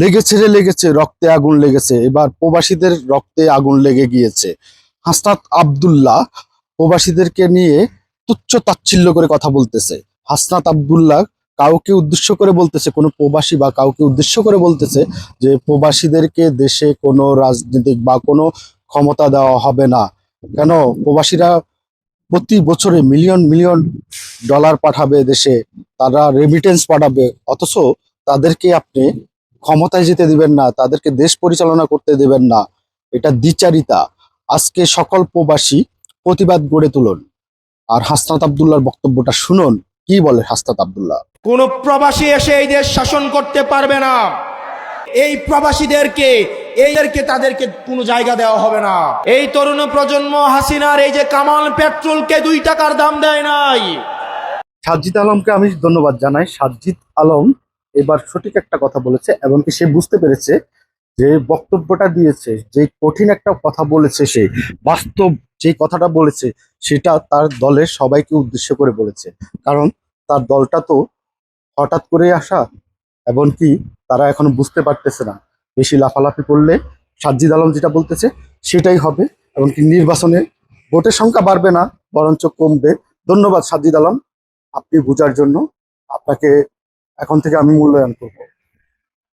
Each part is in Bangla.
লেগেছে রে লেগেছে, রক্তে আগুন লেগেছে, এবার প্রবাসীদের রক্তে আগুন লেগে গিয়েছে। হাসনাত আব্দুল্লাহ প্রবাসীদেরকে নিয়ে তুচ্ছ তাচ্ছিল্য করে কথা বলতেছে। হাসনাত আব্দুল্লাহ কাউকে উদ্দেশ্য করে বলতেছে, কোনো প্রবাসী বা কাউকে উদ্দেশ্য করে বলতেছে যে প্রবাসীদেরকে দেশে কোনো রাজনৈতিক বা কোনো ক্ষমতা দেওয়া হবে না। কেন? প্রবাসীরা প্রতি বছরে মিলিয়ন মিলিয়ন ডলার পাঠাবে দেশে, তারা রেমিটেন্স পাঠাবে, অথচ তাদেরকে আপনি ক্ষমতায় যেতে দিবেন না, তাদেরকে দেশ পরিচালনা করতে দেবেন না। এটা দ্বিচারিতা। আজকে সকল প্রবাসী প্রতিবাদ গড়ে তুলুন আর হাসনাত আব্দুল্লাহর বক্তব্যটা শুনুন। কি বলে হাসনাত আব্দুল্লাহ? কোন প্রবাসী এসে এই দেশ শাসন করতে পারবে না। এই প্রবাসীদেরকে তাদেরকে কোনো জায়গা দেওয়া হবে না। এই তরুণ প্রজন্ম হাসিনার এই যে কামাল পেট্রোলকে 2 টাকার দাম দেয় নাই। সাজ্জিদ আলমকে আমি ধন্যবাদ জানাই। সাজ্জিদ আলম এবার সঠিক একটা কথা বলেছে এবং কি সে বুঝতে পেরেছে যে বক্তব্যটা দিয়েছে, যে কঠিন একটা কথা বলেছে, সে বাস্তব যে কথাটা বলেছে সেটা তার দলের সবাইকে উদ্দেশ্য করে বলেছে। কারণ তার দলটা তো হঠাৎ করে আসা, এবং কি তারা এখনো বুঝতে পারতেছে না। বেশি লাফালাফি করলে সাজ্জিদ আলম যেটা বলতেছে সেটাই হবে, এবং কি নির্বাচনে ভোটের সংখ্যা বাড়বে না, বরঞ্চ কমবে। ধন্যবাদ সাজ্জিদ আলম, আপনি বোঝার জন্য। আপনাকে এখন থেকে আমি মূল্যায়ন করব।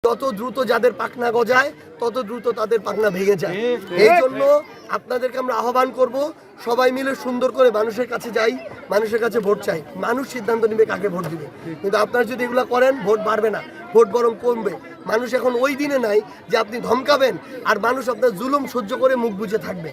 যত দ্রুত যাদের পাখনা গজায় তত দ্রুত তাদের পাখনা ভেঙে যায়। এই জন্য আপনাদেরকে আমরা আহ্বান করব, সবাই মিলে সুন্দর করে মানুষের কাছে যাই, মানুষের কাছে ভোট চাই। মানুষ সিদ্ধান্ত নেবে কাকে ভোট দিবে। কিন্তু আপনারা যদি এগুলো করেন, ভোট বাড়বে না, ভোট বরং কমবে। মানুষ এখন ওই দিনে নাই যে আপনি ধমকাবেন আর মানুষ আপনার জুলুম সহ্য করে মুখ বুজে থাকবে।